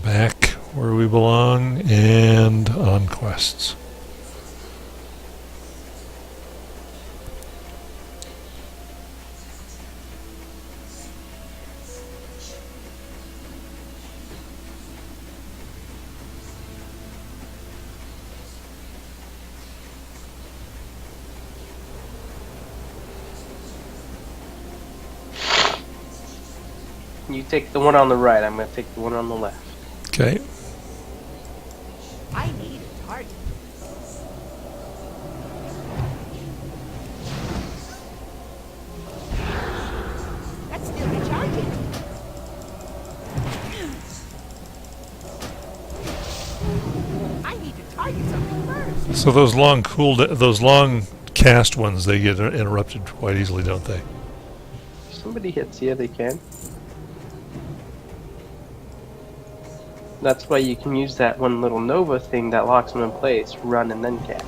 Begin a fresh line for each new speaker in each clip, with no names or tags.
Back where we belong and on quests.
You take the one on the right, I'm going to take the one on the left.
Okay.
I need a target. That's still recharging. I need to target something first.
So those long cast ones, they get interrupted quite easily, don't they?
If somebody hits you, they can. That's why you can use that one little Nova thing that locks them in place, run and then cast.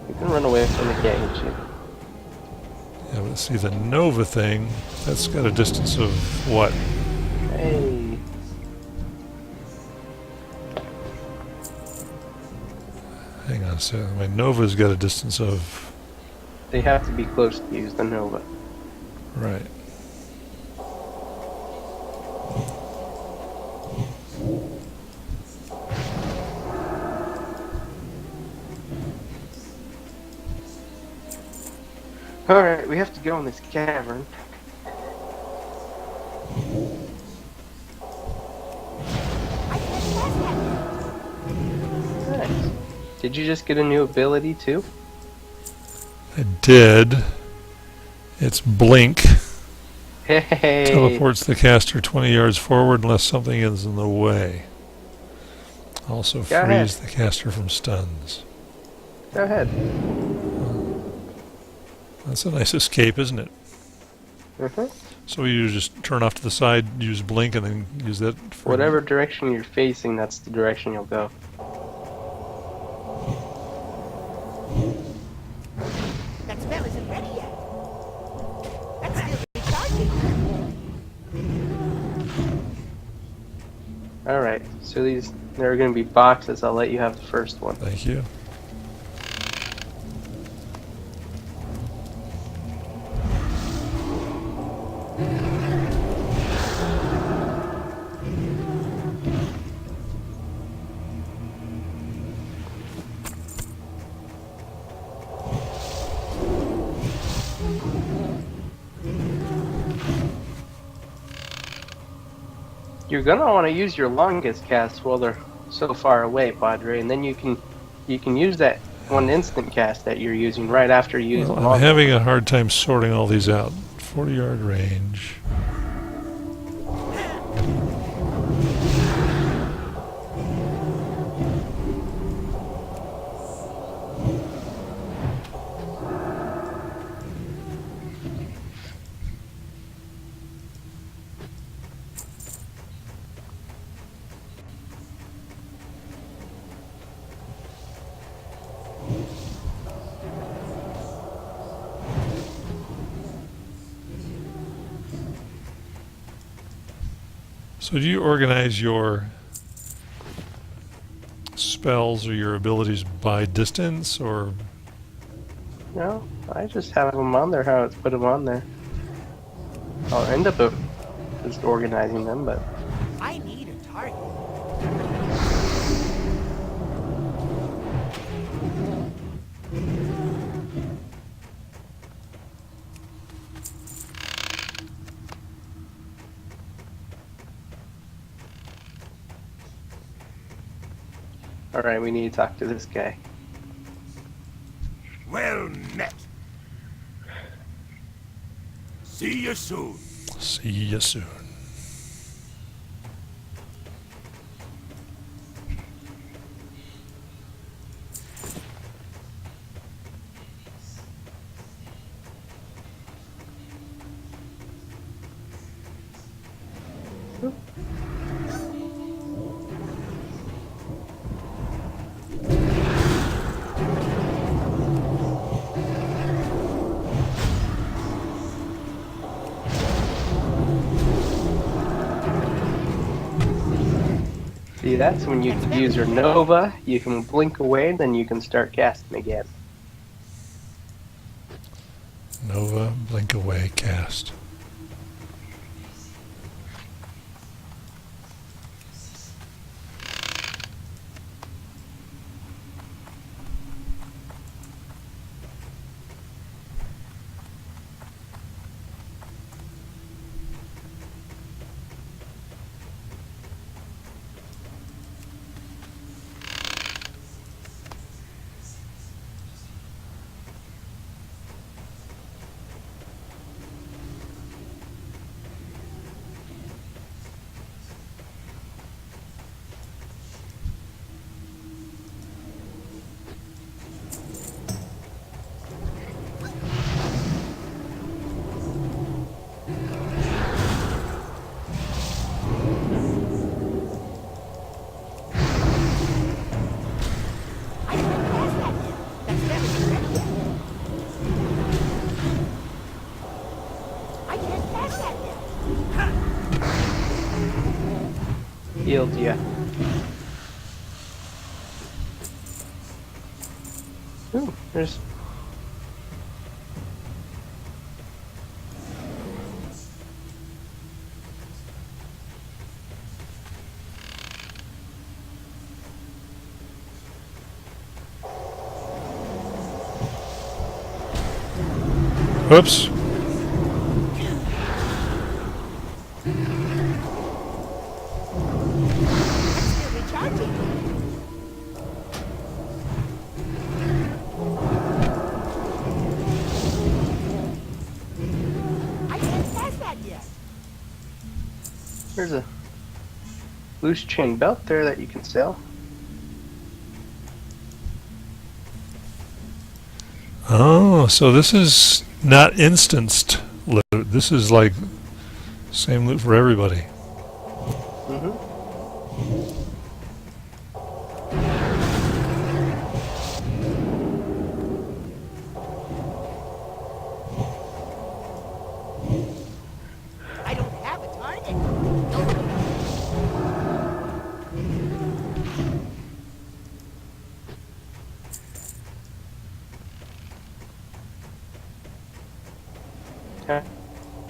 You can run away from the can't hit you.
Yeah, but see the Nova thing, that's got a distance of what?
Hey.
Hang on a second. My Nova's got a distance of...
They have to be close to use the Nova.
Right.
Alright, we have to go in this cavern. Nice. Did you just get a new ability too?
I did. It's Blink.
Hey!
Teleports the caster 20 yards forward unless something is in the way. Also
Go ahead.
frees the caster from stuns.
Go ahead.
That's a nice escape, isn't it? So you just turn off to the side, use Blink, and then use that for...
Whatever direction you're facing, that's the direction you'll go.
That spell isn't ready yet. That's still recharging.
Alright, so there are going to be boxes. I'll let you have the first one.
Thank you.
You're gonna want to use your longest cast while they're so far away, Padre, and then you can use that one instant cast that you're using right after you use the
Well, I'm
longest.
having a hard time sorting all these out. 40-yard range. So do you organize your spells or your abilities by distance, or...
No, I just have them on there how it's put them on there. I'll end up just organizing them, but
I need a target.
alright, we need to talk to this guy.
Well met. See you soon.
See you soon.
See, that's when you can use your Nova. You can blink away, then you can start casting again.
Nova, blink away, cast.
I can't pass that yet. That spell isn't ready yet. I can't pass that yet.
Healed ya. Ooh, there's.
Oops.
Still recharging. I can't pass that yet.
There's a loose chain belt there that you can sell.
Oh, so this is not instanced loot. This is like same loot for everybody.
I don't have a target.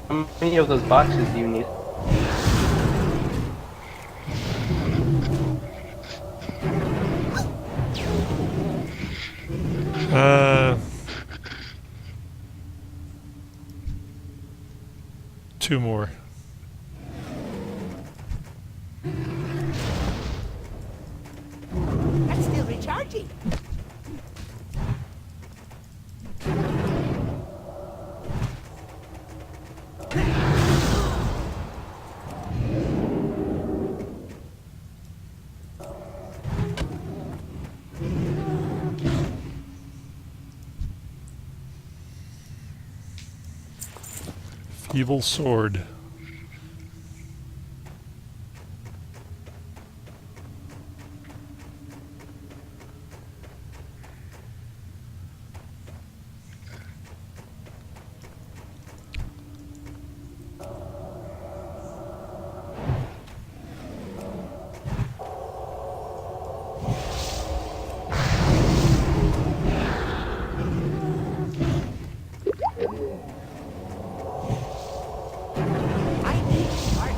How many of those boxes do you need?
Two more.
That's still recharging.
Evil sword.
I need a target.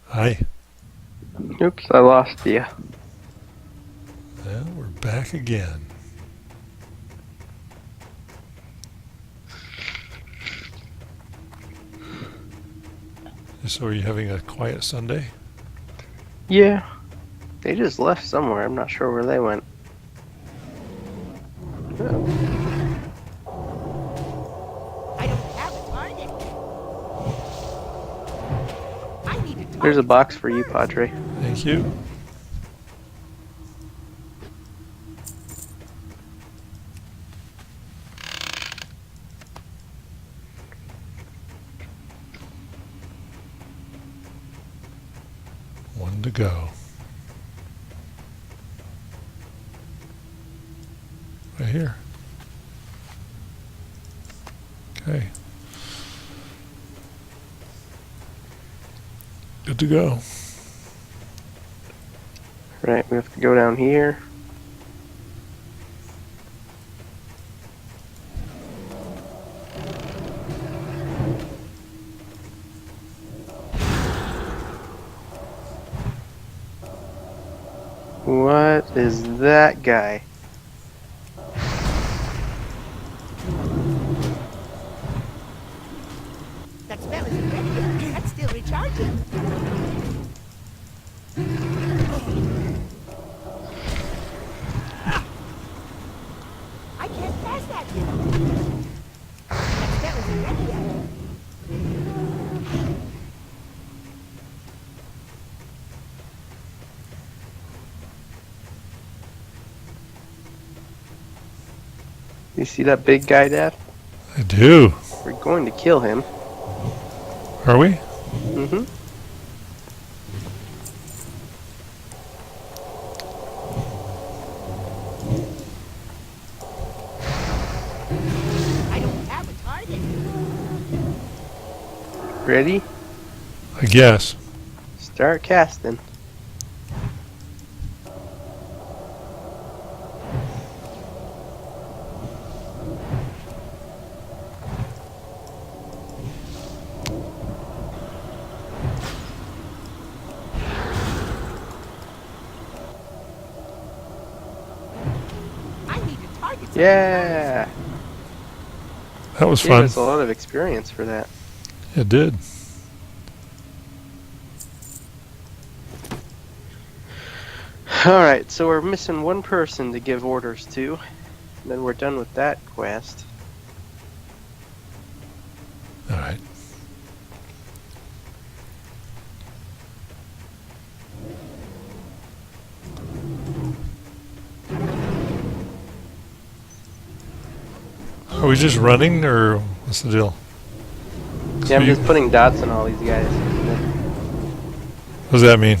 Hi.
Oops, I lost you.
Well, we're back again. So are you having a quiet Sunday?
Yeah. They just left somewhere. I'm not sure where they went. Oh. There's a box for you, Padre.
Thank you. One to go. Right here. Okay. Good to go.
Right, we have to go down here. What is that guy?
That spell isn't ready yet. That's still recharging. I can't pass that yet. That spell isn't ready yet.
You see that big guy, Dad?
I do.
We're going to kill him.
Are we?
Mm-hmm.
I don't have a target.
Ready?
I guess.
Start casting.
I need to target something.
Yeah!
That was
Gave
fun.
us a lot of experience for that.
It did.
Alright, so we're missing one person to give orders to. And then we're done with that quest.
All right. Are we just running, or what's the deal?
Yeah, I'm
you-
just putting dots on all these guys.
What does that mean?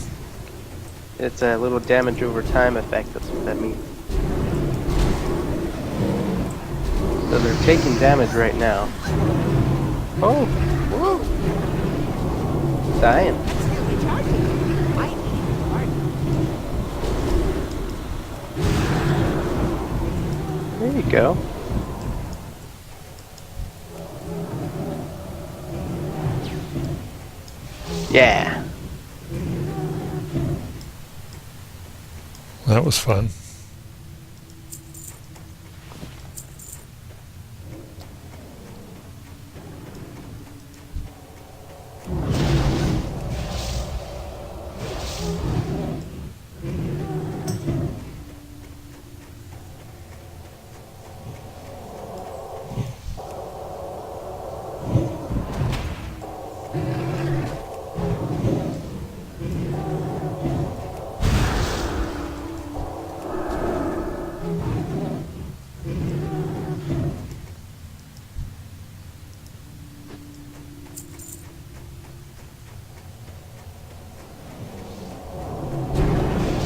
It's a little damage over time effect, that's what that means. So they're taking damage right now. Oh! Whoa! Dying.
That's still recharging. I need a target.
There you go. Yeah.
That was fun.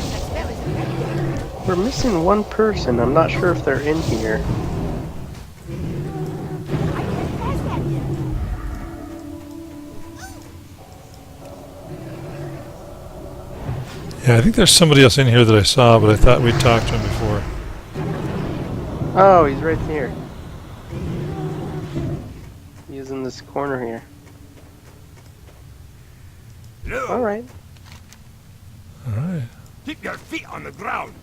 That spell isn't ready yet.
We're missing one person. I'm not sure if they're in here.
I can't pass that yet.
Yeah, I think there's somebody else in here that I saw, but I thought we'd talked to him before.
Oh, he's right here. He's in this corner here.
Hello.
Alright.
All right.
Keep your feet on the ground.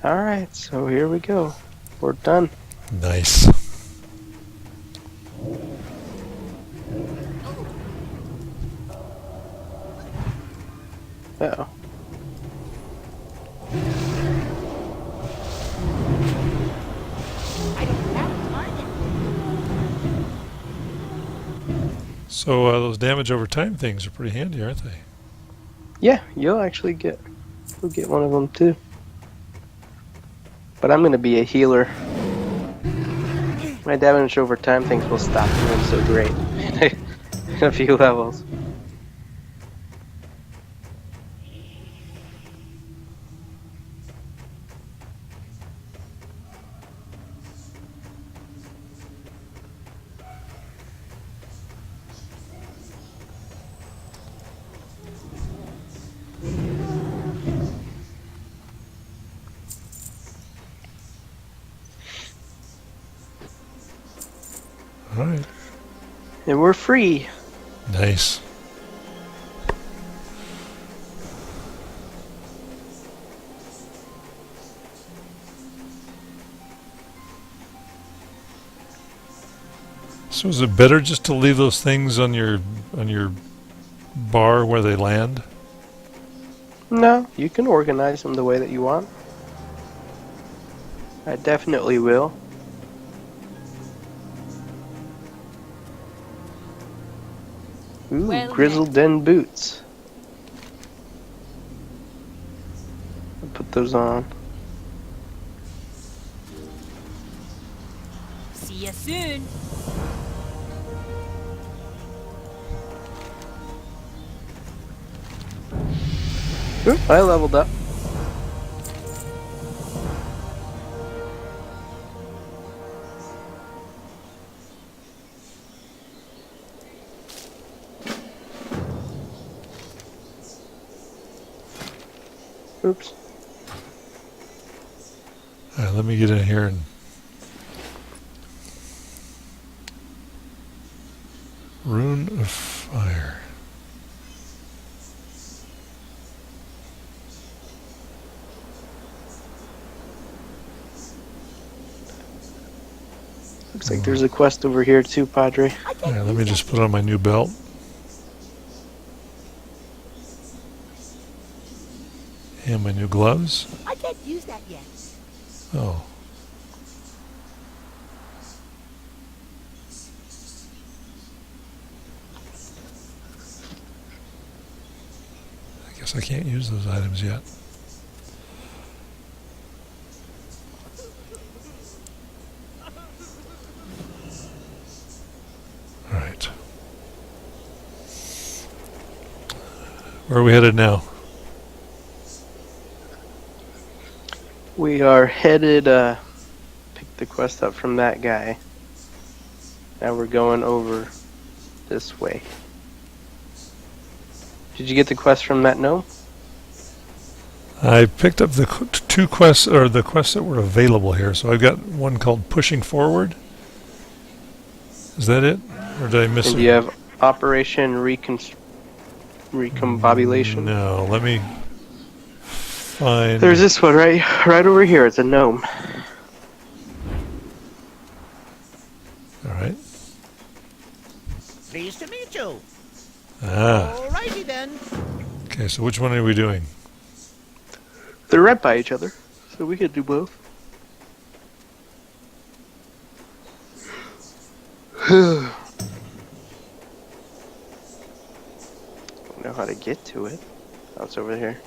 Alright, so here we go. We're done.
Nice.
Uh-oh.
I don't have a target.
So those damage over time things are pretty handy, aren't they?
Yeah, you'll get one of them too. But I'm gonna be a healer. My damage over time things will stop doing so great in a few levels.
All right.
And we're free.
Nice. So is it better just to leave those things on your bar where they land?
No, you can organize them the way that you want. I definitely will. Ooh,
Well
grizzled in boots. I'll put those on.
See you soon.
Ooh, I leveled up. Oops.
All right, let me get in here and Rune of Fire.
Looks like there's a quest over here too, Padre.
All right, let me just put on my new belt. And my new gloves.
I can't use that yet.
Oh. I guess I can't use those items yet. All right. Where are we headed now?
We are headed, pick the quest up from that guy. Now we're going over this way. Did you get the quest from that gnome?
I picked up the two quests, or the quests that were available here. So I've got one called Pushing Forward. Is that it? Or did I miss
And
it?
do you have Operation Recombobulation?
No, let me find...
There's this one right over here. It's a gnome.
All right.
Pleased to meet you.
Ah,
Alrighty then.
okay, so which one are we doing?
They're right by each other, so we could do both. Don't know how to get to it. Oh, it's over here.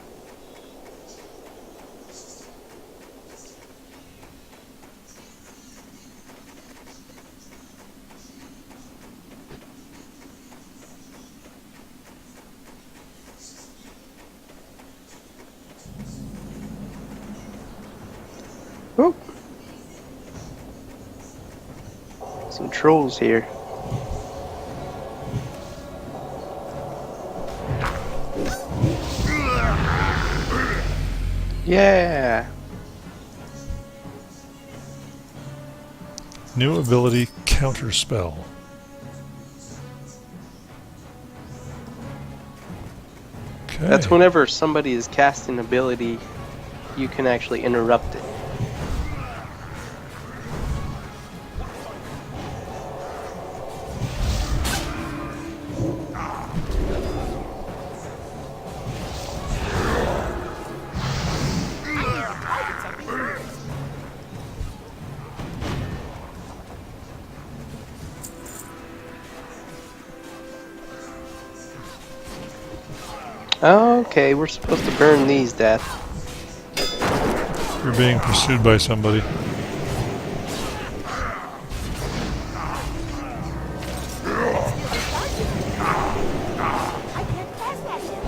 Oh. Some trolls here. Yeah.
New ability, Counter Spell. Okay.
That's whenever somebody is casting ability, you can actually interrupt it. Okay, we're supposed to burn these, Dad.
You're being pursued by somebody.
I can't pass that now.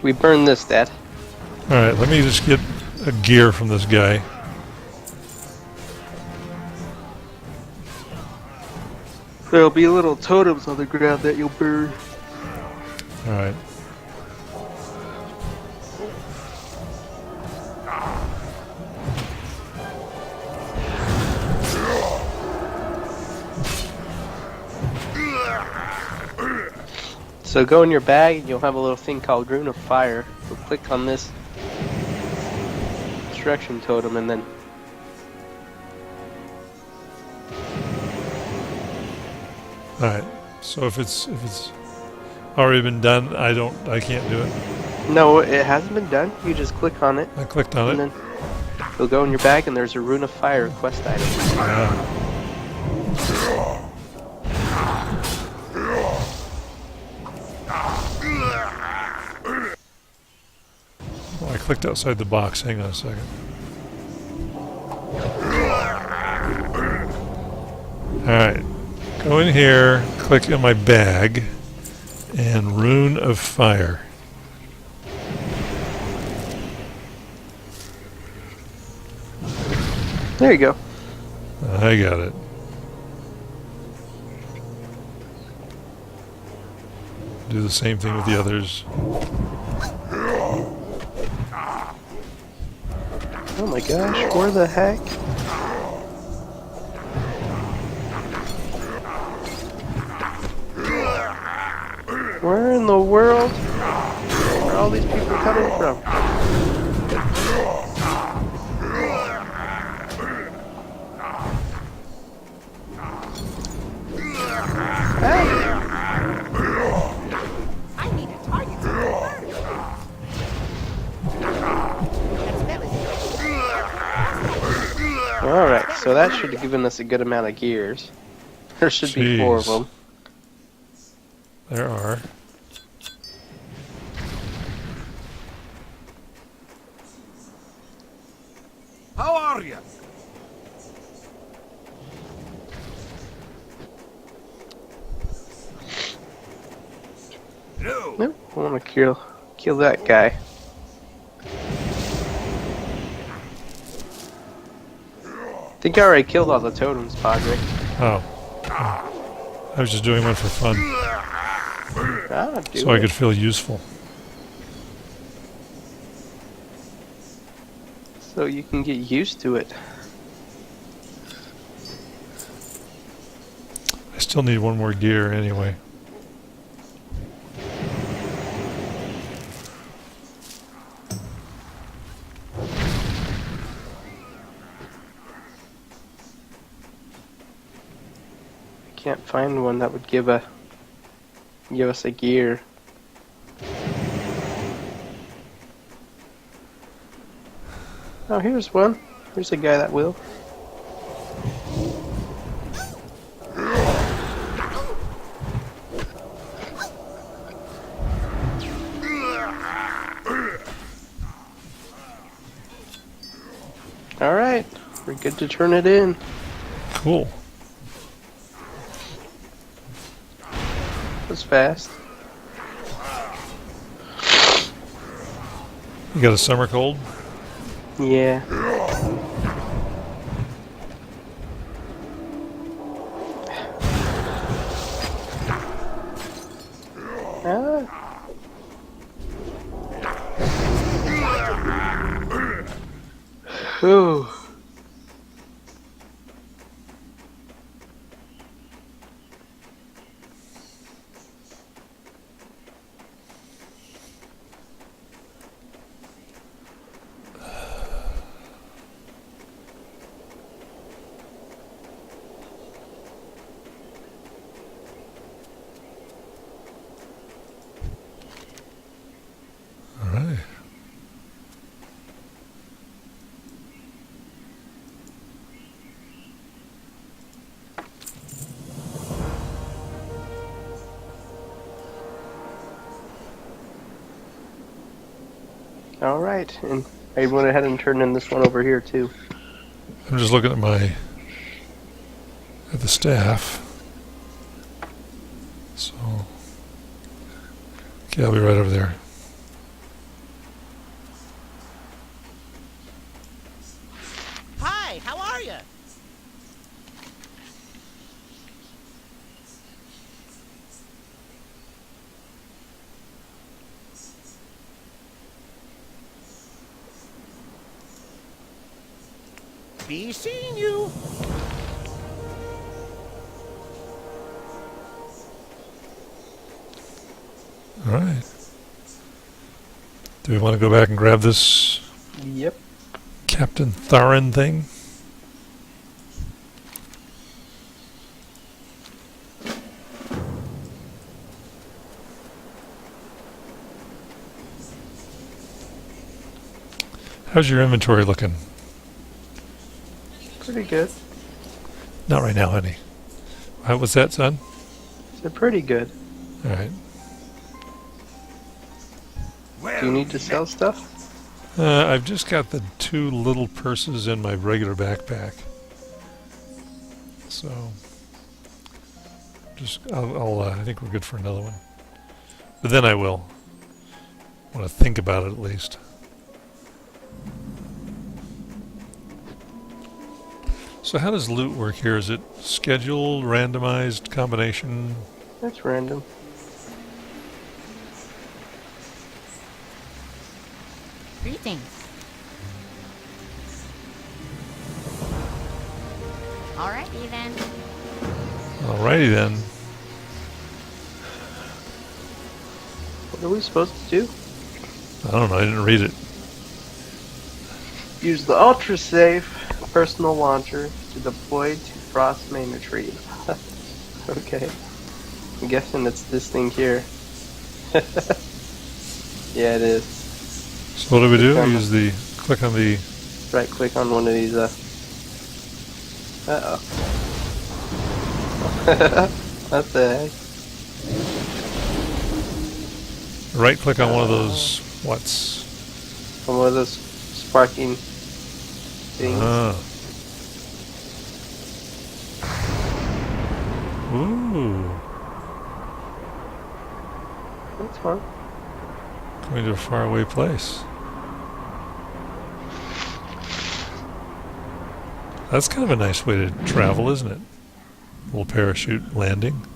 We burn this, Dad.
Alright, let me just get a gear from this guy.
There'll be little totems on the ground that you'll burn.
Alright.
So go in your bag and you'll have a little thing called Rune of Fire. So click on this destruction totem and then
Alright. So if it's already been done, I can't do it.
no, it hasn't been done. You just click on it
I clicked on
and
it.
then you'll go in your bag and there's a Rune of Fire quest item.
Ah. Well, I clicked outside the box. Hang on a second. Alright. Go in here, click in my bag, and Rune of Fire.
There you go.
I got it. Do the same thing with the others.
Oh my gosh, where the heck? Where in the world are all these people coming from? Hey!
I need a target to burn. That spell is ready.
Alright, so that should have given us a good amount of gears. There should be 4 of
Jeez.
them.
There are.
How are you? No.
Nope, I want to kill that guy. I think I already killed all the totems, Padre.
Oh. I was just doing one for fun,
Ah, do
so I
it.
could feel useful.
So you can get used to it.
I still need one more gear anyway.
Can't find one that would give us a gear. Oh, here's one. Here's a guy that will. All right, we're good to turn it in.
Cool.
That's fast.
You got a summer cold?
Yeah. Ah. Whew.
All right.
All right, and I went ahead and turned in this one over here too.
I'm just looking at the staff. So, okay, I'll be right over there.
Hi, how are you? Be seeing you.
All right. Do we want to go back and grab this
Yep.
Captain Tharin thing? How's your inventory looking?
Pretty good.
Not right now, honey. How was that, son?
They're pretty good.
All right.
Do you need to sell stuff?
I've just got the 2 little purses in my regular backpack. So, I think we're good for another one. But then I will. Want to think about it at least. So how does loot work here? Is it scheduled, randomized, combination?
That's random.
Greetings. Alrighty then.
Alrighty then.
What are we supposed to do?
I don't know, I didn't read it.
Use the ultra safe personal launcher to deploy to Frost main retrieve. Okay. I'm guessing it's this thing here. Yeah, it is.
So what do we do?
Click on
Use the, click on the,
Right click on one of these, uh-oh. What the heck?
right click on one of those, what's?
On one of those sparking things.
Ooh.
That's fun.
Going to a faraway place. That's kind of a nice way to travel, isn't it? Little parachute landing.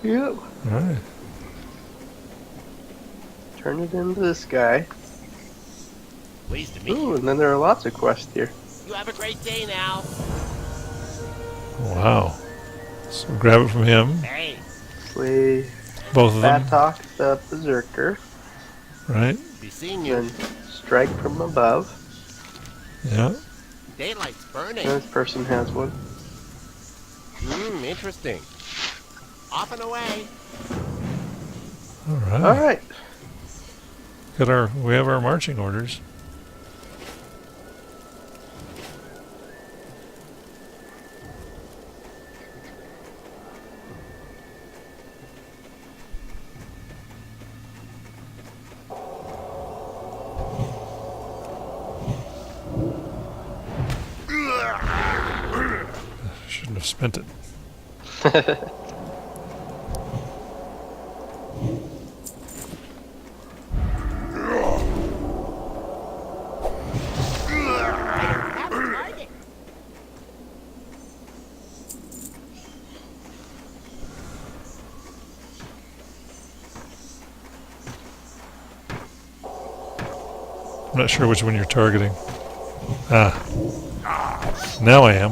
Yep.
Alright.
Turn it into this guy.
Pleased to meet
Ooh,
you.
and then there are lots of quests here.
You have a great day now.
Wow. So grab it from him.
Hey.
Slay
Both of them.
Batok the Berserker.
Right?
Be seeing you.
Then strike from above.
Yeah.
Daylight's burning.
This person has one.
Interesting. Off and away.
Alright.
Alright.
We have our marching orders. Shouldn't have spent it.
Have a target.
I'm not sure which one you're targeting. Ah. Now I am.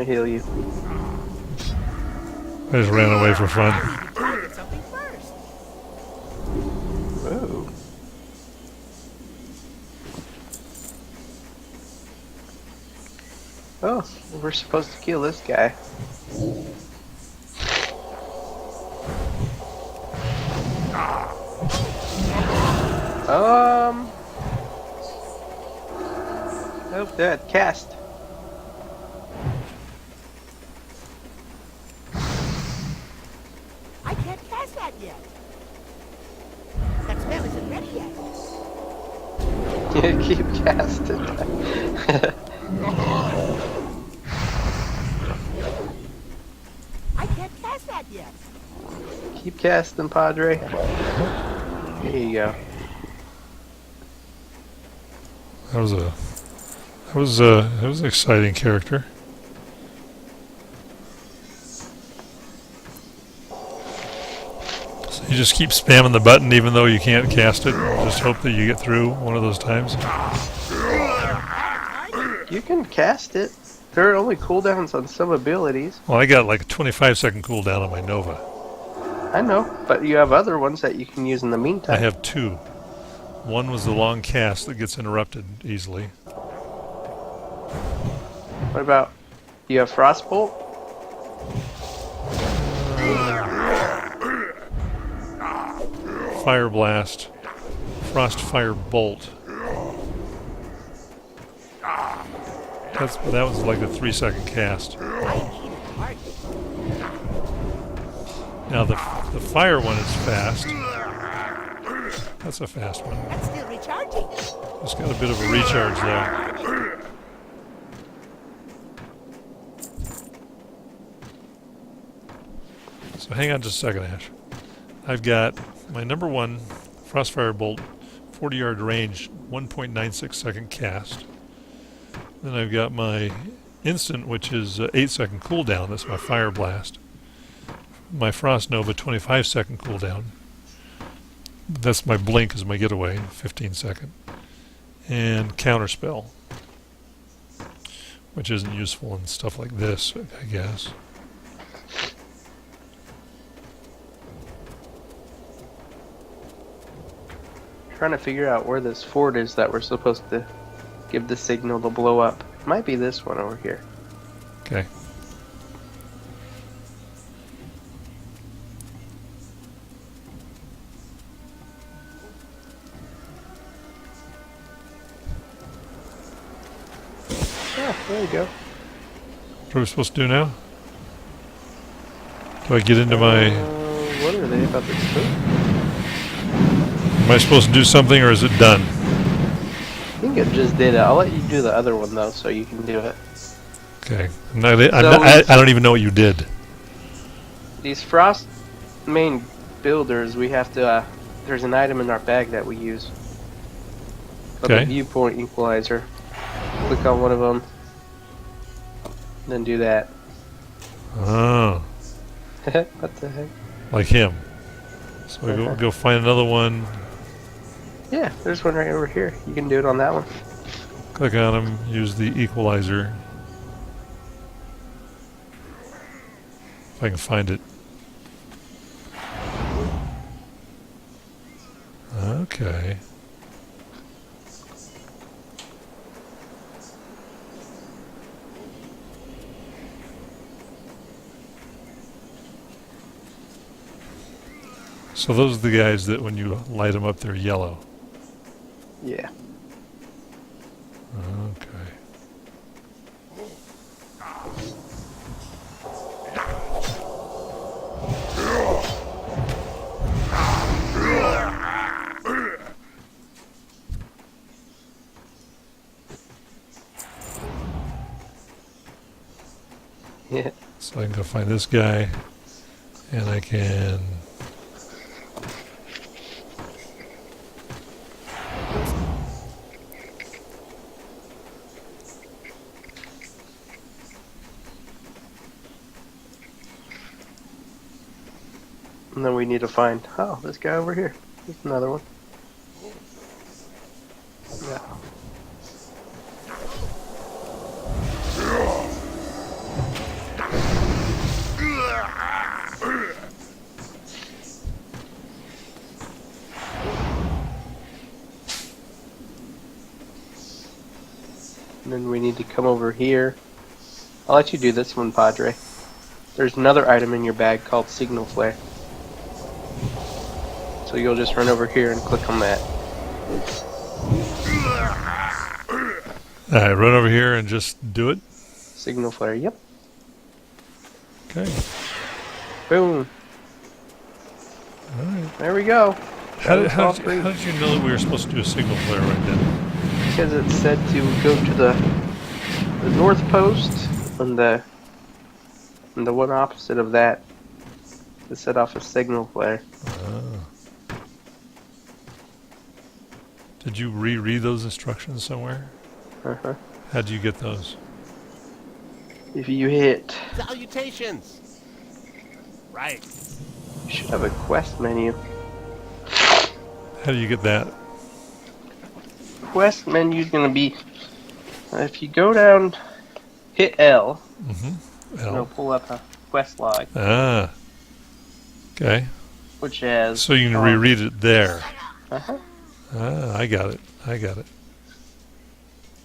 heal you.
I just ran away for fun.
Target something first.
Whoa. Oh, we're supposed to kill this guy. Nope, that cast.
I can't cast that yet. That spell isn't ready yet.
Keep casting.
I can't cast that yet.
Keep casting, Padre. There you go.
That was an exciting character. So you just keep spamming the button even though you can't cast it. Just hope that you get through one of those times.
You can cast it. There are only cooldowns on some abilities.
Well, I got like a 25-second cooldown on my Nova.
I know, but you have other ones that you can use in the meantime.
I have two. One was the long cast that gets interrupted easily.
What about, you have Frostbolt?
Fire Blast, Frost Fire Bolt. That was like a 3-second cast.
I need a target.
Now the fire one is fast. That's a fast one.
That's still recharging.
It's got a bit of a recharge though. So hang on just a second, Ash. I've got my number one Frostfire Bolt, 40-yard range, 1.96 second cast. Then I've got my instant, which is 8-second cooldown. That's my Fire Blast. My Frost Nova, 25-second cooldown. That's my blink as my getaway, 15-second. And Counterspell, which isn't useful in stuff like this, I guess.
Trying to figure out where this fort is that we're supposed to give the signal to blow up. Might be this one over here.
Okay.
Yeah, there you go.
What are we supposed to do now? Do I get into my...
What are they about this food?
Am I supposed to do something or is it done?
I think it just did it. I'll let you do the other one though, so you can do it.
Okay. I don't even know what you did.
These frost main builders, we have to. There's an item in our bag that we use. Called
Okay.
the viewpoint equalizer. Click on one of them, then do that.
Oh.
What the heck?
Like him. So we go find another one.
Yeah, there's one right over here. You can do it on that one.
Click on him. Use the equalizer. If I can find it. Okay. So those are the guys that when you light them up, they're yellow.
Yeah.
Okay.
Yeah.
So I can go find this guy, and I can...
And then we need to find, oh, this guy over here. There's another one. Yeah. then we need to come over here. I'll let you do this one, Padre. There's another item in your bag called Signal Flare. So you'll just run over here and click on that.
Alright, run over here and just do it.
Signal Flare, yep.
Okay.
Boom.
Alright.
There we go.
How
That was all
did
three.
you know that we were supposed to do a signal flare right then?
Because it said to go to the north post and the one opposite of that to set off a signal flare.
Did you reread those instructions somewhere?
Uh-huh.
How do you get those?
If you hit,
Salutations! Right.
you should have a quest menu.
How do you get that?
Quest menu is going to be, if you go down, hit L, it'll
L.
pull up a quest log,
Ah. Okay.
which has...
So you can reread it there.
Uh-huh.
Ah, I got it. I got it.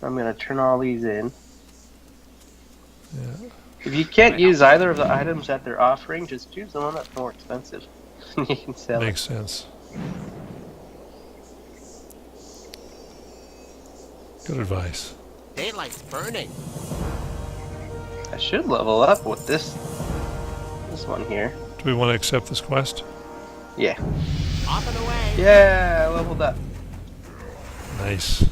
I'm going to turn all these in.
Yeah.
If you can't use either of the items that they're offering, just choose the one that's more expensive. You can sell it.
Makes sense. Good advice.
Daylight's burning.
I should level up with this one here.
Do we want to accept this quest?
Yeah.
Off and away.
Yeah, I leveled up.
Nice.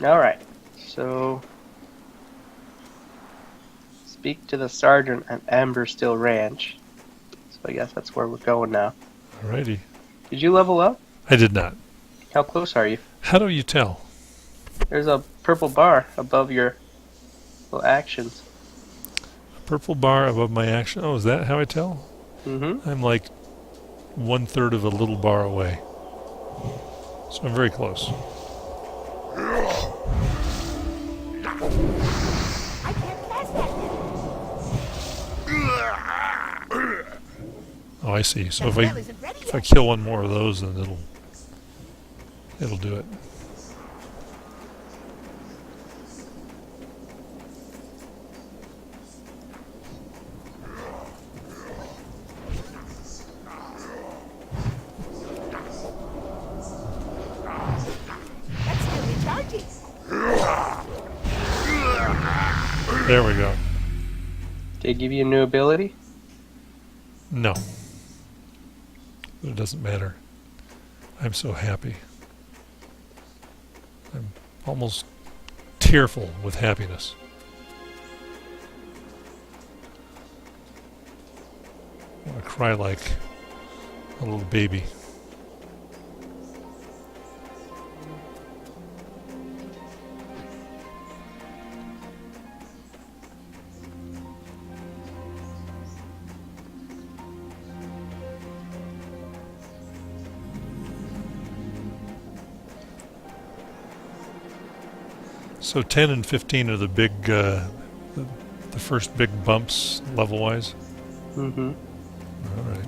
Alright, so speak to the sergeant at Amberstill Ranch. So I guess that's where we're going now.
Alrighty.
Did you level up?
I did not.
How close are you?
How do you tell?
There's a purple bar above your little actions.
A purple bar above my action. Oh, is that how I tell?
Mm-hmm.
I'm like 1/3 of a little bar away. So I'm very close.
I can't cast that now.
Oh, I see. So
That
if
spell
I
isn't ready
if I
yet.
kill one more of those, then it'll do it.
That's still recharging.
There we go.
Did it give you a new ability?
No. But it doesn't matter. I'm so happy. I'm almost tearful with happiness. I want to cry like a little baby. So 10 and 15 are the big, the first big bumps level-wise.
Mm-hmm.
All right.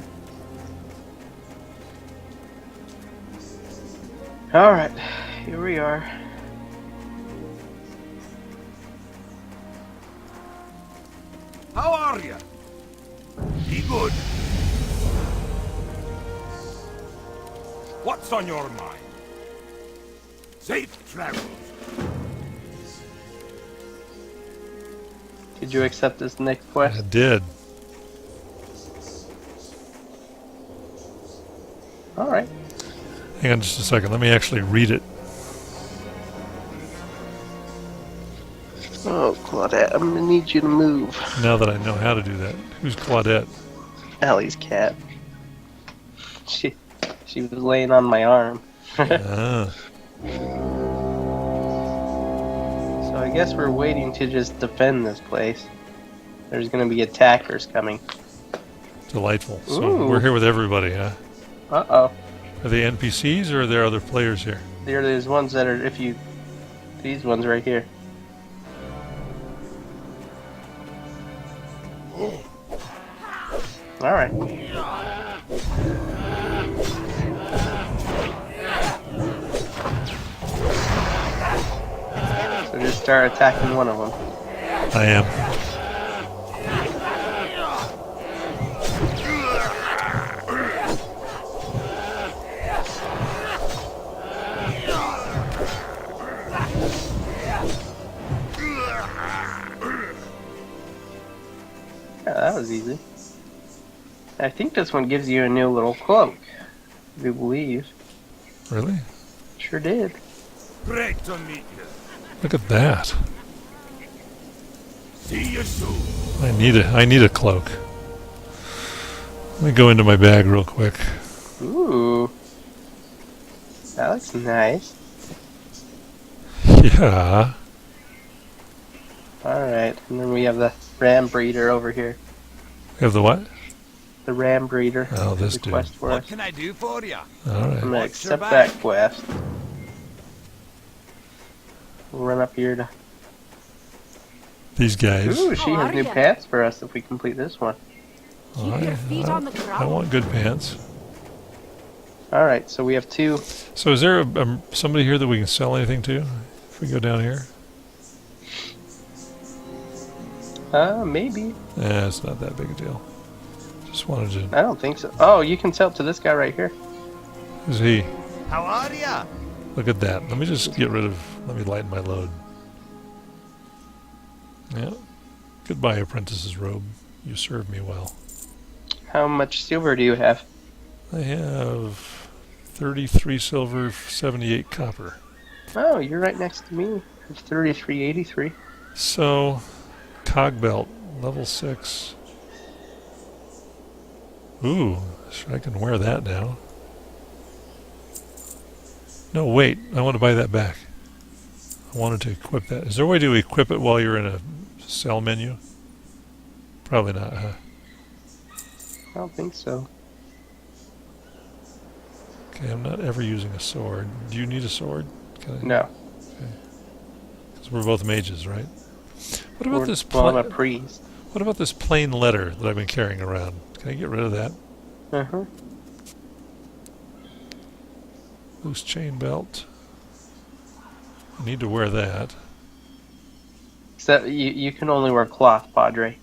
Alright, here we are.
How are you? Be good. What's on your mind? Safe travels.
Did you accept this next
I
quest?
did.
Alright.
Hang on just a second. Let me actually read it.
Oh, Claudette, I'm gonna need you to move.
Now that I know how to do that. Who's Claudette?
Allie's cat. She was laying on my arm.
Ah,
So I guess we're waiting to just defend this place. There's gonna be attackers coming.
delightful. So
Ooh.
we're here with everybody, huh?
Uh-oh.
Are they NPCs or are there other players here?
There's ones that are, if you These ones right here. All right. So just start attacking one of them.
I am.
Yeah, that was easy. I think this one gives you a new little cloak. I do believe.
Really?
Sure did.
Great to meet you.
Look at that.
See you soon.
I need a cloak. Let me go into my bag real quick.
Ooh. That looks nice.
Yeah.
Alright, and then we have the ram breeder over here.
We have the what?
The ram breeder.
Oh, this dude.
Quest for
What
us.
can I do for you?
All
I'm
right.
gonna
What's your
accept that
bag?
quest. We'll run up here to.
These guys.
Ooh, she
How
has
are
new
ya?
pants for us if we complete this one.
Keep your feet on the
I
ground.
want good pants.
Alright, so we have two.
So is there somebody here that we can sell anything to? If we go down here?
Maybe.
Yeah, it's not that big a deal. Just wanted to...
I don't think so. Oh, you can sell it to this guy right here.
Who's he?
How are ya?
Look at that. Let me just get rid of... Let me lighten my load. Yeah. Goodbye, apprentice's robe. You serve me well.
How much silver do you have?
I have 33 silver, 78 copper.
Oh, you're right next to me. It's 3383.
So, cog belt, level 6. Ooh, I can wear that now. No, wait. I want to buy that back. I wanted to equip that. Is there a way to equip it while you're in a sell menu? Probably not, huh?
I don't think so.
Okay, I'm not ever using a sword. Do you need a sword? Can I?
No.
Because we're both mages, right? What about this
Well, I'm a priest.
What about this plain letter that I've been carrying around? Can I get rid of that?
Uh-huh.
Loose chain belt. I need to wear that.
Except you can only wear cloth, Padre.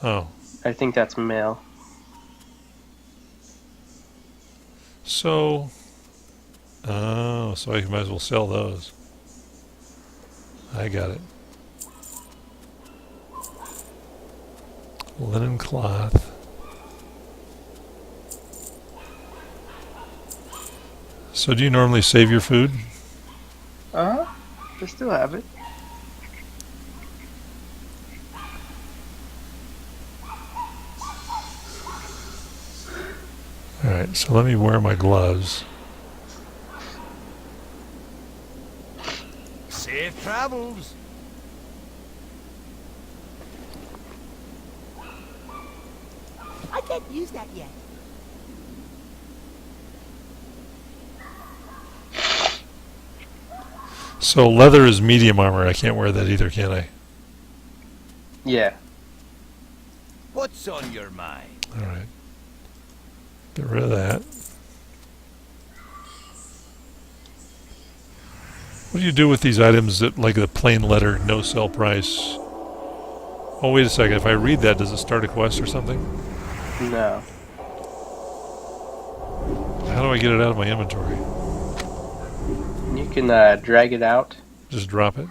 Oh.
I think that's male.
So... Oh, so I might as well sell those. I got it. Linen cloth. So do you normally save your food?
Uh-huh. I still have it.
Alright, so let me wear my gloves.
Safe travels.
I can't use that yet.
So leather is medium armor. I can't wear that either, can I?
Yeah.
What's on your mind?
Alright. Get rid of that. What do you do with these items that, like the plain letter, no sell price? Oh, wait a second. If I read that, does it start a quest or something?
No.
How do I get it out of my inventory?
You can drag it out
Just drop it?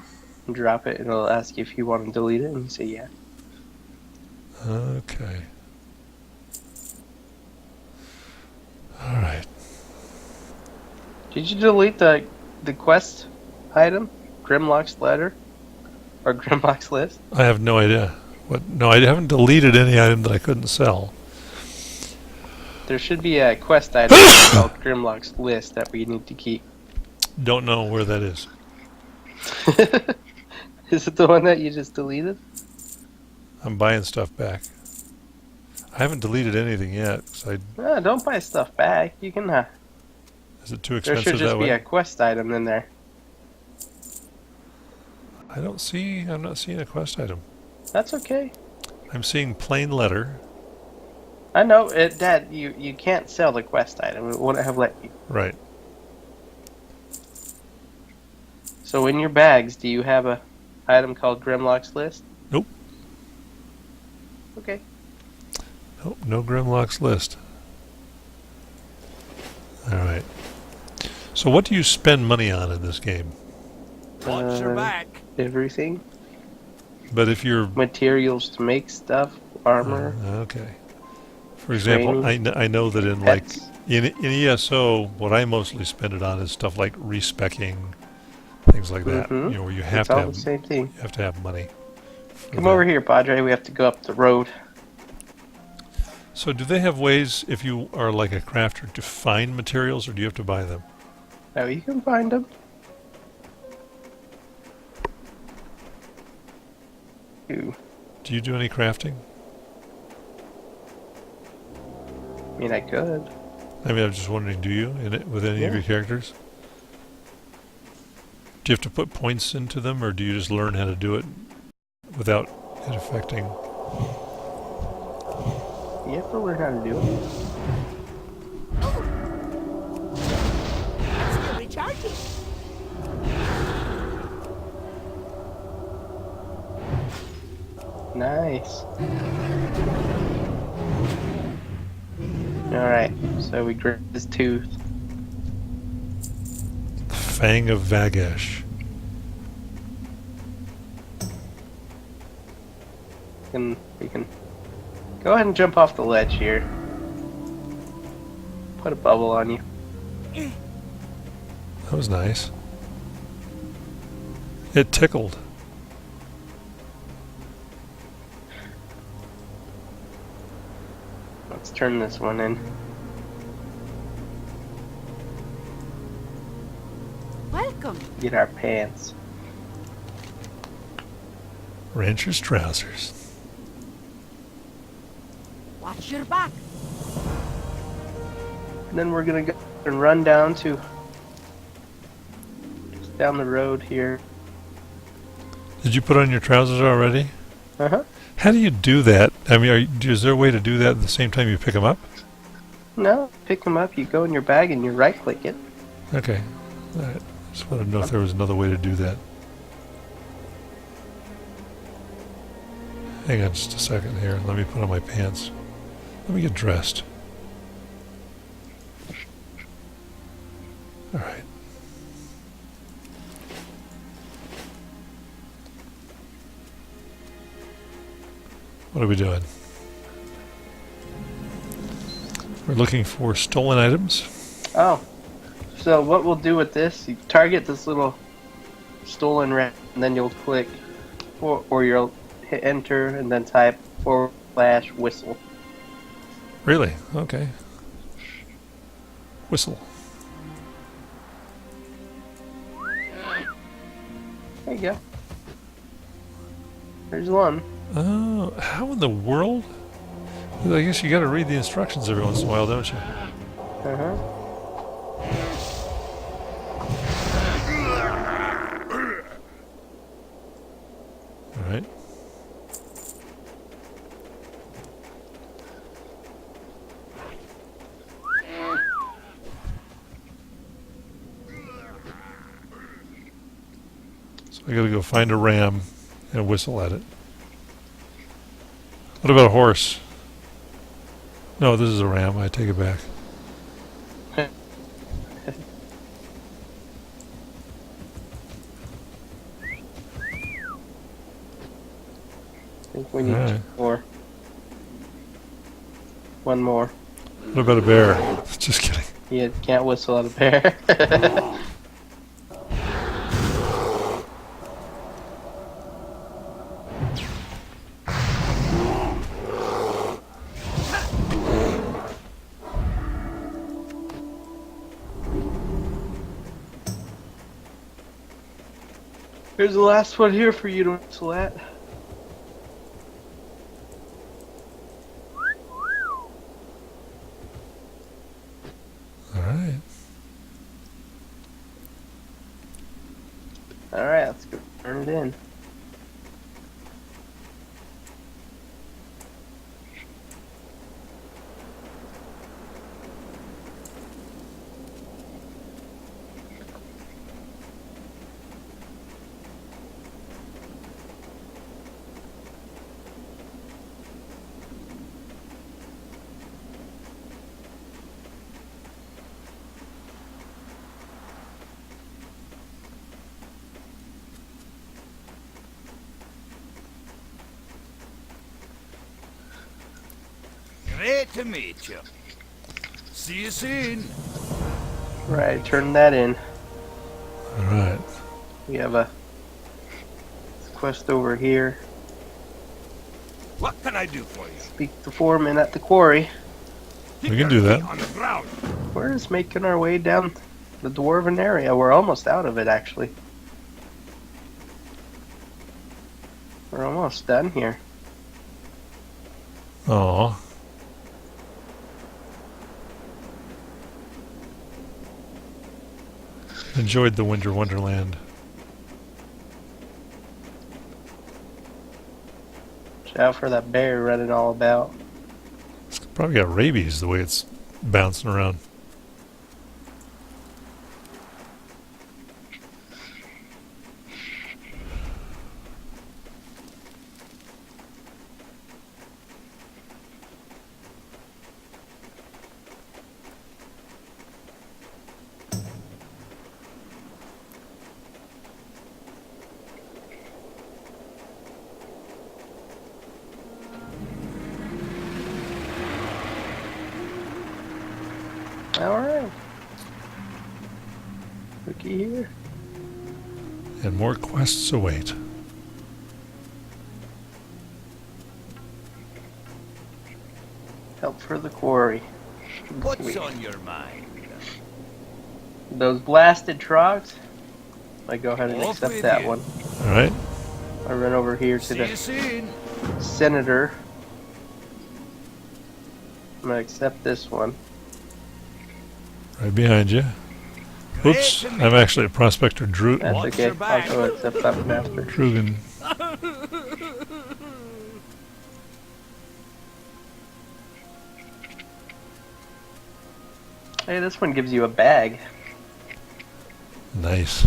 and drop it, and it'll ask you if you want to delete it, and you say yeah.
Okay. Alright.
Did you delete the quest item? Grimlock's letter? Or Grimlock's list?
I have no idea. What? No, I haven't deleted any item that I couldn't sell.
There should be a quest item called Grimlock's list that we need to keep.
Don't know where that is.
Is it the one that you just deleted?
I'm buying stuff back. I haven't deleted anything yet. 'Cause
Don't buy stuff back. You can.
is it too
There
expensive
should just
that
be
way?
a quest item in there.
I'm not seeing a quest item.
That's okay.
I'm seeing plain letter.
I know it, Dad. You can't sell the quest item. It wouldn't have let you.
Right.
So in your bags, do you have a item called Grimlock's List?
Nope.
Okay.
Nope, no Grimlock's List. Alright. So what do you spend money on in this game?
Watch your back.
Everything.
But if you're...
Materials to make stuff, armor,
okay. For example,
training,
I know that in
pets.
in ESO, what I mostly spend it on is stuff like respecking, things like that.
Mhm.
You know, where you have
It's
to
all
have
the same thing.
you have to have money. for
Come
that.
over here, Padre. We have to go up the road.
So do they have ways, if you are like a crafter, to find materials, or do you have to buy them?
Now you can find them. Ooh.
Do you do any crafting?
I mean, I could.
I mean, I'm just wondering, do you in it with any of
Yeah.
your characters? Do you have to put points into them, or do you just learn how to do it without it affecting?
You have to learn how to do it.
I'm still recharging.
Nice. Alright, so we gripped his tooth.
Fang of Vagash.
We can go ahead and jump off the ledge here. Put a bubble on you.
That was nice. It tickled.
Let's turn this one in.
Welcome.
Get our pants.
Rancher's trousers.
Watch your back.
And then we're gonna go and run down to just down the road here.
Did you put on your trousers already?
Uh-huh.
How do you do that? I mean, is there a way to do that at the same time you pick them up?
No, pick them up, you go in your bag and you right click it.
Okay. All right. Just wanted to know if there was another way to do that. Hang on just a second here. Let me put on my pants. Let me get dressed. All right. What are we doing? We're looking for stolen items.
Oh. So what we'll do with this, you target this little stolen rat, and then you'll click or you'll hit enter and then type / whistle.
Really? Okay. Whistle.
There you go. There's one.
Oh, how in the world? I guess you got to read the instructions every once in a while, don't you?
Uh-huh.
All right. So I got to go find a ram and whistle at it. What about a horse? No, this is a ram. I take it back.
I think we need
Alright.
two more. One more.
What about a bear? Just kidding.
You can't whistle at a bear. Here's the last one here for you to whistle at.
All right.
Alright, let's go turn it in.
Great to meet you. See you soon.
Right, turn that in.
All right.
We have a quest over here.
What can I do for you?
Speak to foreman at the quarry.
Keep
We can
your
do
feet
that.
on the ground.
We're just making our way down the dwarven area. We're almost out of it, actually. We're almost done here.
Aw. Enjoyed the Winter Wonderland.
Watch out for that bear running all about.
It's probably got rabies the way it's bouncing around.
Alright. Looky here.
And more quests await.
Help for the quarry.
What's
Sweet.
on your mind?
Those blasted trogs? I go ahead and
Off
accept
with
that
you.
one.
Alright.
I run over here to
See you
the
soon.
senator. I'm gonna accept this one.
Right behind you. Oops.
Great to meet
I'm actually a prospector
That's
Watch
okay.
your back.
I'll go accept that one after.
Drugan.
Hey, this one gives you a bag.
Nice.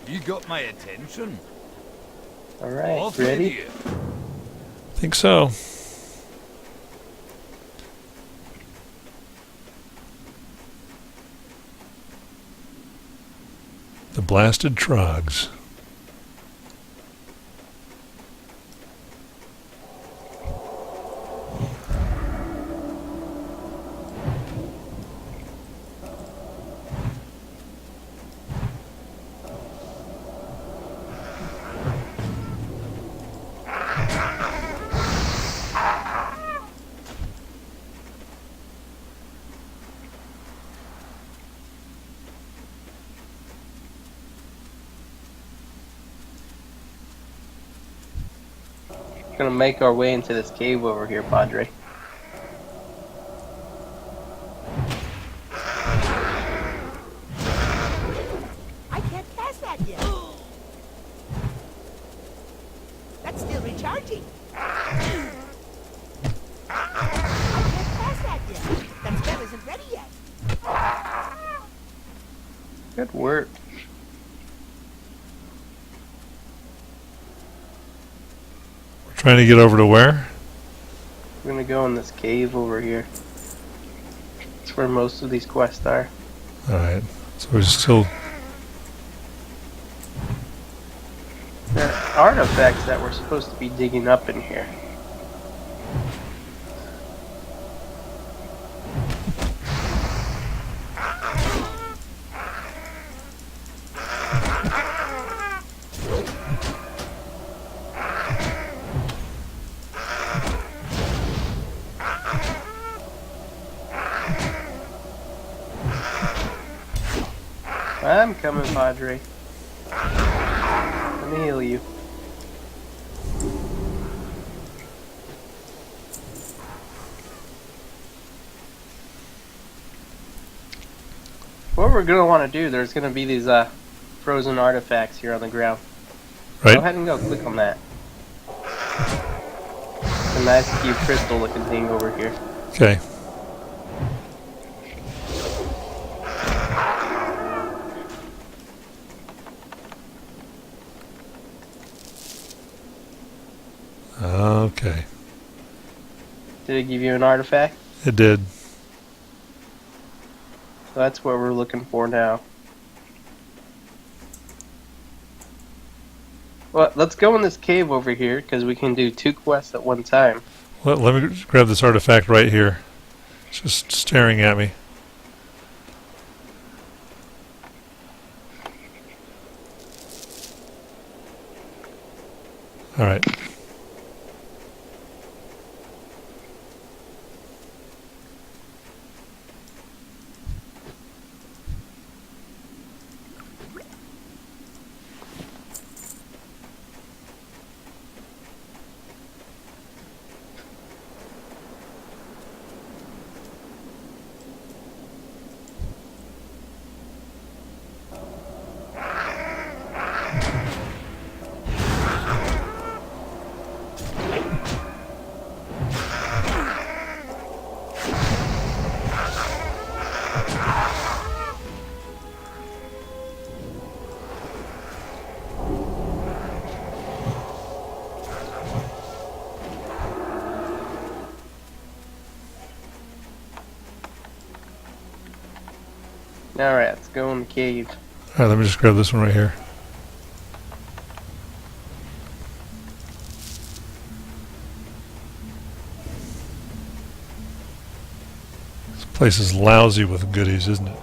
You got my attention.
Alright,
Off with
ready?
you.
Think so. The blasted trogs.
Gonna make our way into this cave over here, Padre.
I can't cast that yet. That's still recharging. I can't cast that yet. That spell isn't ready yet.
Good work.
Trying to get over to where?
We're gonna go in this cave over here. It's where most of these quests are.
Alright. So we're still...
There are artifacts that we're supposed to be digging up in here. I'm coming, Padre. Let me heal you. What we're gonna want to do, there's gonna be these frozen artifacts here on the ground. Go
Right?
ahead and go click on that. A nice cube crystal looking thing over here.
Okay. Okay.
Did it give you an artifact?
It did.
So that's what we're looking for now. Well, let's go in this cave over here because we can do 2 quests at one time.
Let me grab this artifact right here. It's just staring at me. All right.
Alright, let's go in the cave.
All right, let me just grab this one right here. This place is lousy with goodies, isn't it?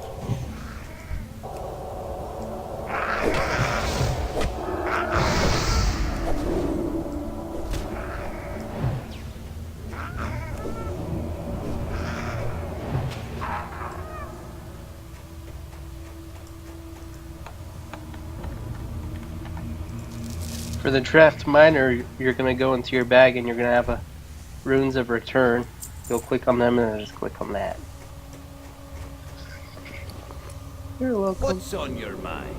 For the draft miner, you're going to go into your bag and you're going to have a runes of return. You'll click on them and then just click on that. You're welcome.
What's on your mind?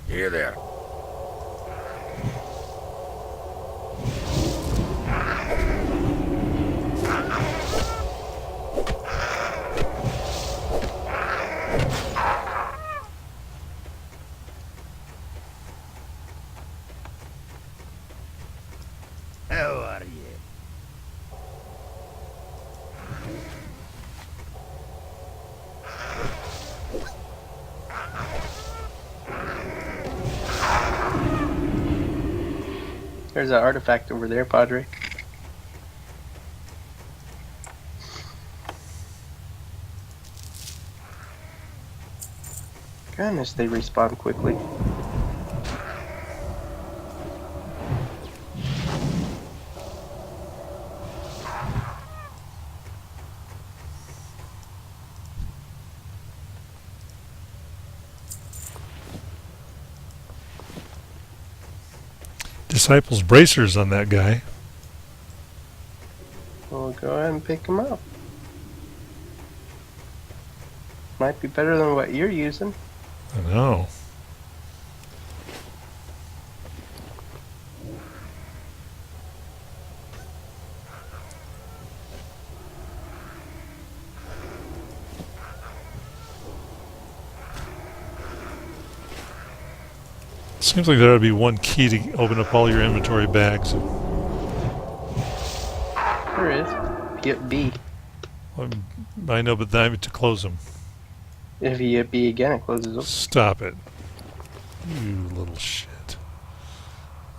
Here there. How are you?
There's an artifact over there, Padre. Goodness, they respawn quickly.
Disciples bracers on that guy.
We'll go ahead and pick them up. Might be better than what you're using.
I know. Seems like there ought to be one key to open up all your inventory bags.
There is. Hit B.
I know, but then I have to close them.
If you hit B again, it closes up.
Stop it. You little shit.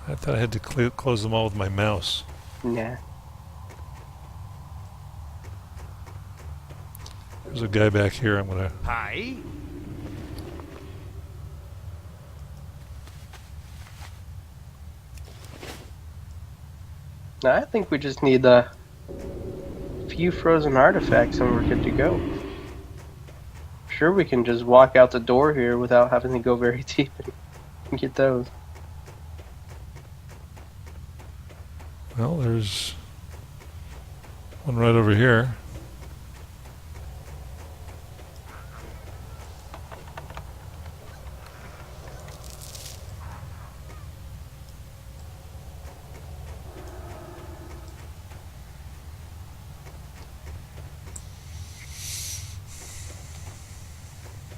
I thought I had to close them all with my mouse.
Nah.
There's a guy back here. I'm gonna...
Hi.
Now, I think we just need a few frozen artifacts and we're good to go. Sure, we can just walk out the door here without having to go very deep and get those.
Well, there's one right over here.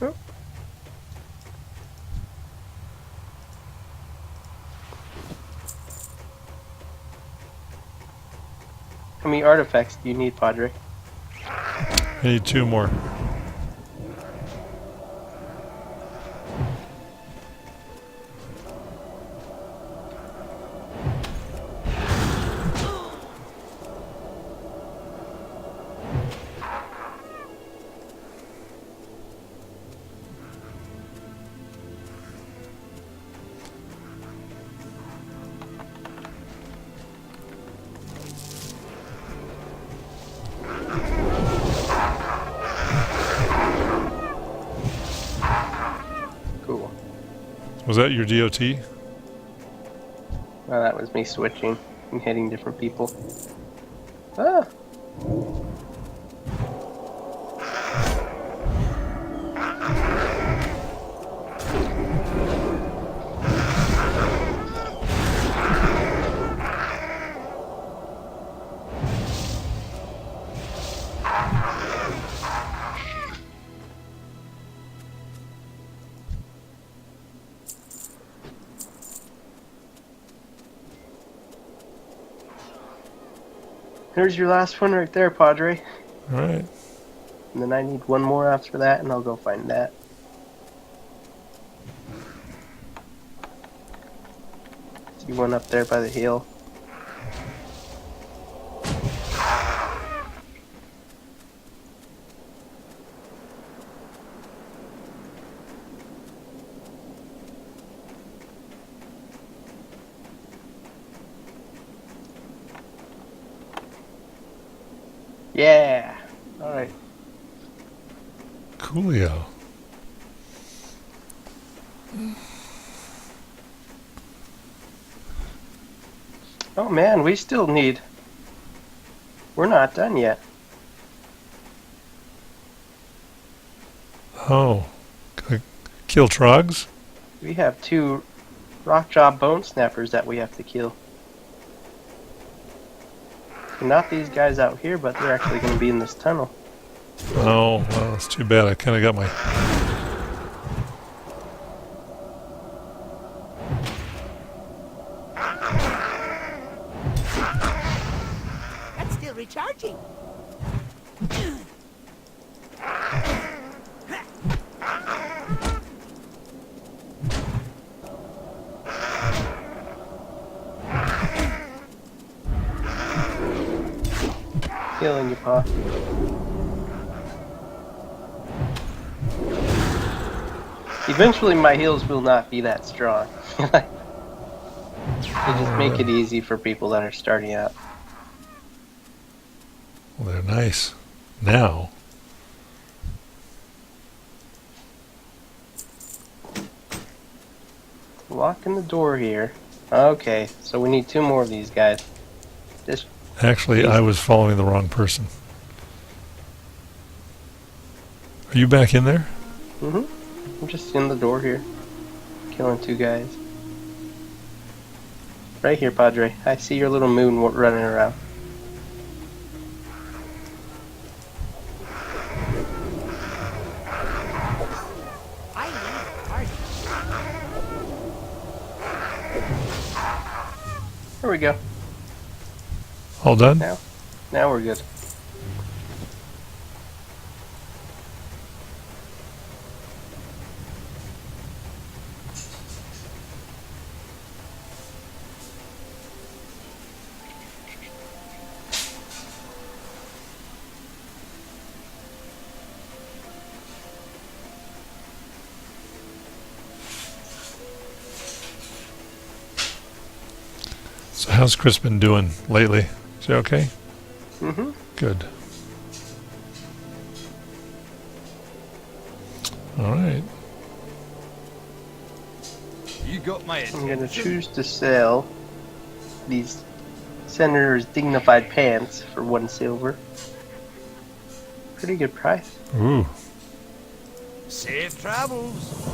Oh. How many artifacts do you need, Padre?
I need 2 more.
Cool.
Was that your DOT?
Well, that was me switching and hitting different people. Ah! There's your last one right there, Padre.
Alright.
And then I need one more after that, and I'll go find that. See one up there by the hill. Yeah! Alright.
Coolio.
Oh man, we still need... We're not done yet.
Oh. Kill trogs?
We have 2 rockjaw bone snappers that we have to kill. Not these guys out here, but they're actually going to be in this tunnel.
Oh, well, that's too bad. I kind of got my...
That's still recharging.
Healing you, Pa. Eventually my heals will not be that strong. They just make it easy for people that are starting out.
Well, they're nice. Now.
Locking the door here. Okay, so we need 2 more of these guys. This
Actually, I was following the wrong person. Are you back in there?
I'm just in the door here. Killing 2 guys. Right here, Padre. I see your little moon running around.
I need a party.
There we go.
All done?
Now we're good.
So how's Chris been doing lately? Is he okay?
Mm-hmm.
Good. All right.
You got my
I'm gonna
attention.
choose to sell these Senator's Dignified Pants for 1 silver. Pretty good price.
Ooh.
Safe travels.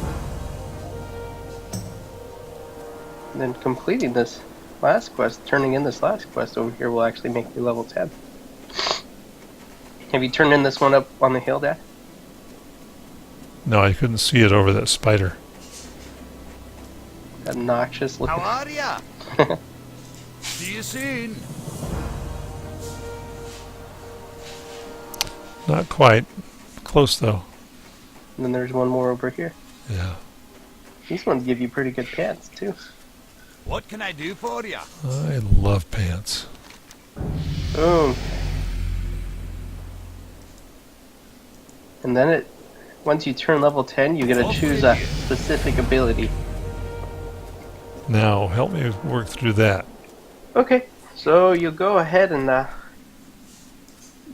And then completing this last quest, turning in this last quest over here will actually make you level 10. Have you turned in this one up on the hill, Dad?
No, I couldn't see it over that spider.
That noxious looking.
How are ya? See you soon.
Not quite. Close though.
And then there's one more over here.
Yeah.
These ones give you pretty good pants too.
What can I do for you?
I love pants.
Boom. And then once you turn level 10, you get to choose a specific ability.
Now, help me work through that.
Okay, so you go ahead and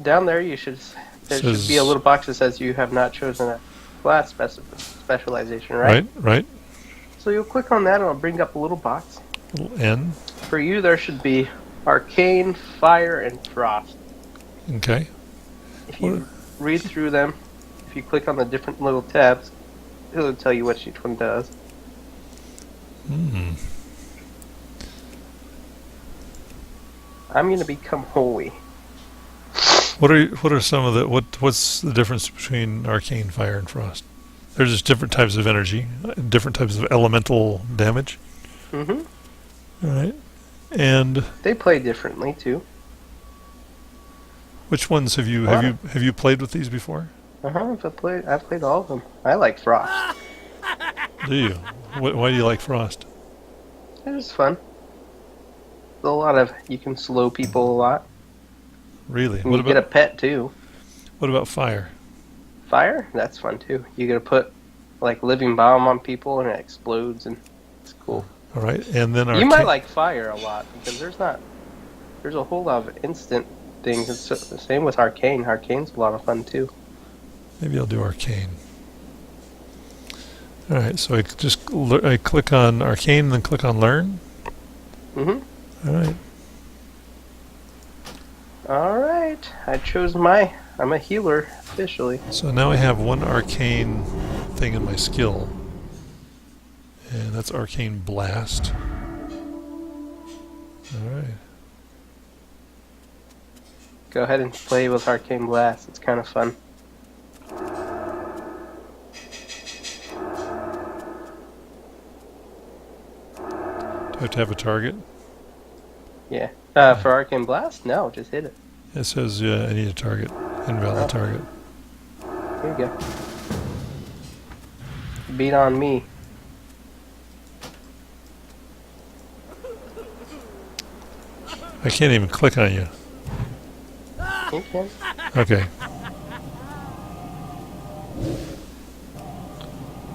down there there should be a little box that says you have not chosen a class specialization, right?
Right.
So you'll click on that and it'll bring up a little box.
Little N.
For you, there should be Arcane, Fire, and Frost.
Okay.
If you read through them, if you click on the different little tabs, it'll tell you what each one does.
Hmm.
I'm going to become holy.
What are some of the what's the difference between arcane, fire, and frost? They're just different types of energy, different types of elemental damage.
Mm-hmm.
All right. And
They play differently too.
which ones have you played with these before?
I've played all of them. I like Frost.
Do you? Why do you like frost?
It's just fun. You can slow people a lot.
Really?
And you get a pet too.
What about fire?
Fire? That's fun too. You get to put like living bomb on people and it explodes and it's cool.
All right. And then
You might like fire a lot because there's a whole lot of instant things. It's the same with Arcane. Arcane's a lot of fun too.
Maybe I'll do arcane. All right. So I click on arcane and then click on learn.
Mm-hmm.
All right.
Alright. I'm a healer officially.
So now I have one arcane thing in my skill. And that's arcane blast. All right.
Go ahead and play with Arcane Blast. It's kind of fun.
Do I have to have a target?
Yeah. For Arcane Blast? No, just hit it.
It says I need a target. Invalid target.
Here you go. Beat on me.
I can't even click on you.
You can.
Okay.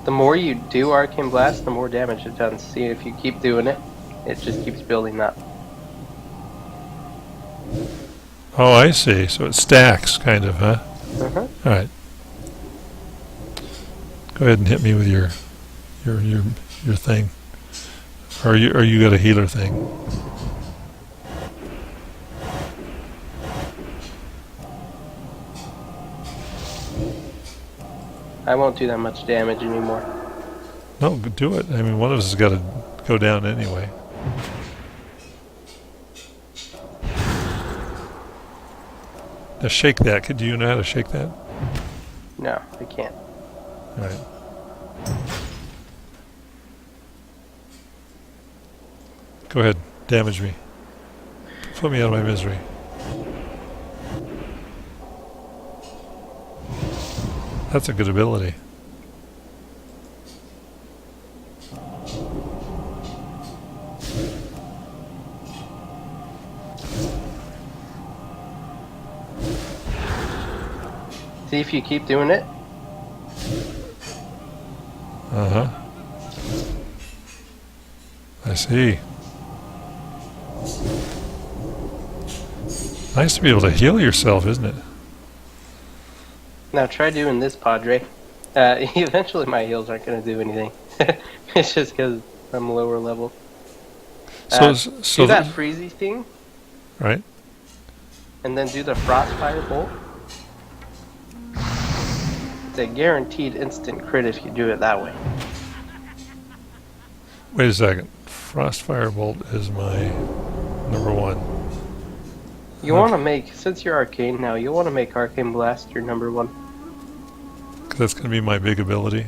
The more you do Arcane Blast, the more damage it does. See, if you keep doing it, it just keeps building up.
Oh, I see. So it stacks, kind of, huh?
Uh-huh.
All right. Go ahead and hit me with your thing. Or you got a healer thing.
I won't do that much damage anymore.
No, do it. I mean, one of us has got to go down anyway. Now shake that. Do you know how to shake that?
No, I can't.
All right. Go ahead. Damage me. Put me out of my misery. That's a good ability.
See if you keep doing it.
Uh-huh. I see. Nice to be able to heal yourself, isn't it?
Now try doing this, Padre. Eventually my heals aren't going to do anything. It's just because I'm lower level.
So
do that freezy thing,
right?
and then do the Frostfire Bolt. It's a guaranteed instant crit if you do it that way.
Wait a second. Frostfire Bolt is my number one.
You want to make, since you're Arcane now, you want to make Arcane Blast your number one.
'Cause that's going to be my big ability.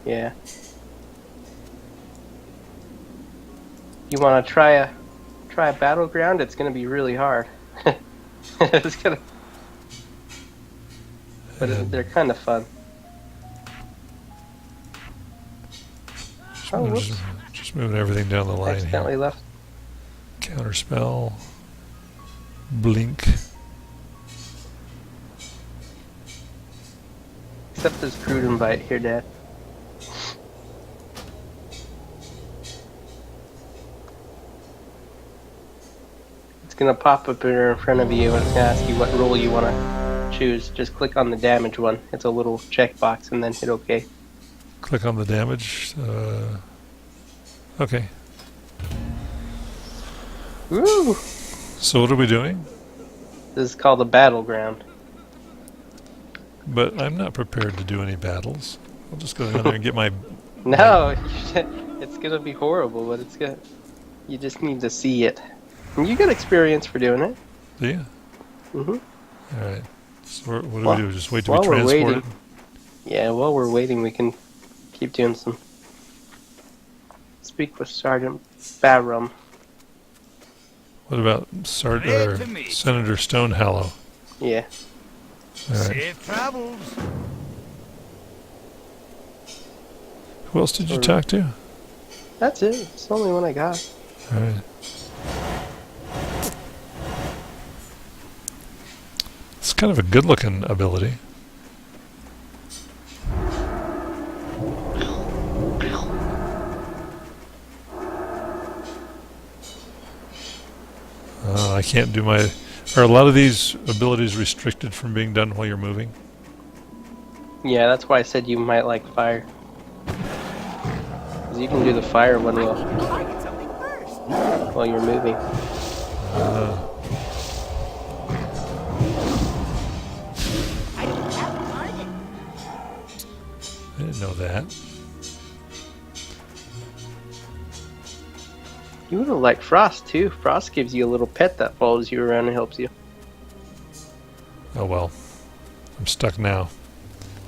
Yeah. You want to try a Battleground? It's going to be really hard. It's gonna. but
And
they're kind of fun. Oh, whoops.
just moving everything down the line
Accidentally
here.
left.
Counterspell. Blink.
Accept this crude invite here, Dad. It's gonna pop up here in front of you and it's gonna ask you what role you wanna choose. Just click on the damage one. It's a little checkbox and then hit OK.
Click on the damage. Okay.
Woo!
So what are we doing?
This is called the battleground.
But I'm not prepared to do any battles. I'll just go down there and get my...
No, it's gonna be horrible, but it's good. You just need to see it. And you get experience for doing it.
Do you?
Mm-hmm.
Alright. So what do
Well,
we do? Just wait to
while
be
we're
transported?
waiting- Yeah, while we're waiting, we can keep doing some. Speak with Sergeant Barrum.
What about
Glad to meet you.
Senator Stonehallow?
Yeah.
Alright.
Safe travels.
Who else did you
Sort
talk to?
That's it. It's the only one I got.
Alright. It's kind of a good looking ability. I can't do my... Are a lot of these abilities restricted from being done while you're moving?
Yeah, that's why I said you might like fire. Because you can do the fire one
I need to target something first.
while you're moving.
I don't have a target.
I didn't know that.
You would have liked Frost too. Frost gives you a little pet that follows you around and helps you.
Oh well. I'm stuck now.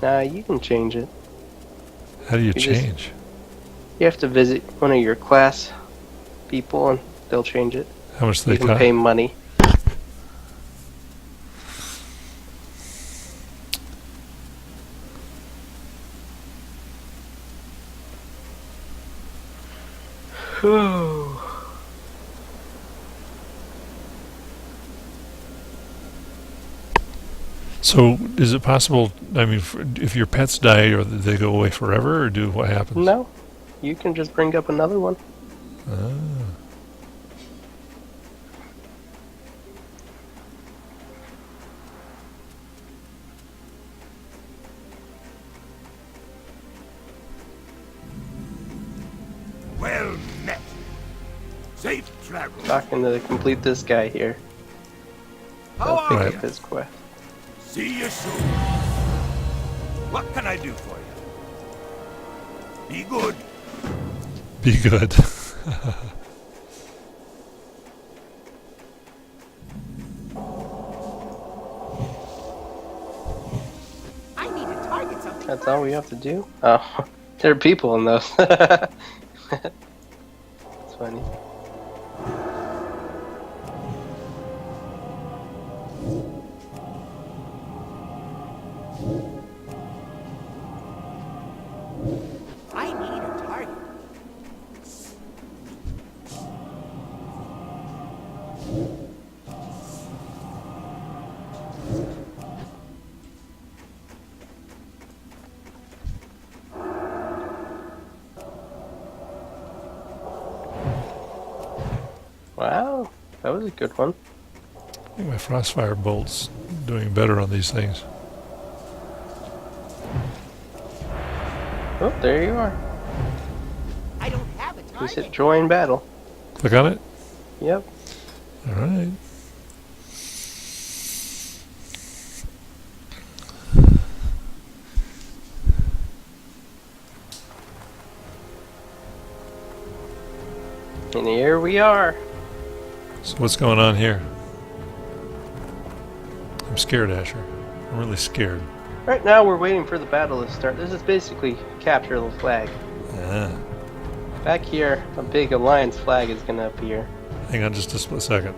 Nah, you can change it.
How do you
just-
change?
You have to visit one of your class people and they'll change it.
How much do
You
they
can pay money.
So, is it possible? I mean, if your pets die, or they go away forever, or do what happens?
No, you can just bring up another one.
Ah.
Well met. Safe travels.
Talking to complete this guy here.
How
I'll pick
are
Right.
up
you?
his quest.
See you soon. What can I do for you? Be good.
Be good.
I need to target something
That's
first.
all we have to do? Oh, there are people in those. That's funny.
I need a target.
Wow, that was a good one.
I think my Frostfire bolt's doing better on these things.
Oh, there you are.
I don't have a
Just hit
target.
join battle.
Click on it.
Yep.
All right.
And here we are.
So what's going on here? I'm scared, Asher. I'm really scared.
Right now we're waiting for the battle to start. This is basically capture the flag.
Ah.
Back here, a big alliance flag is going to appear.
Hang on just a split second.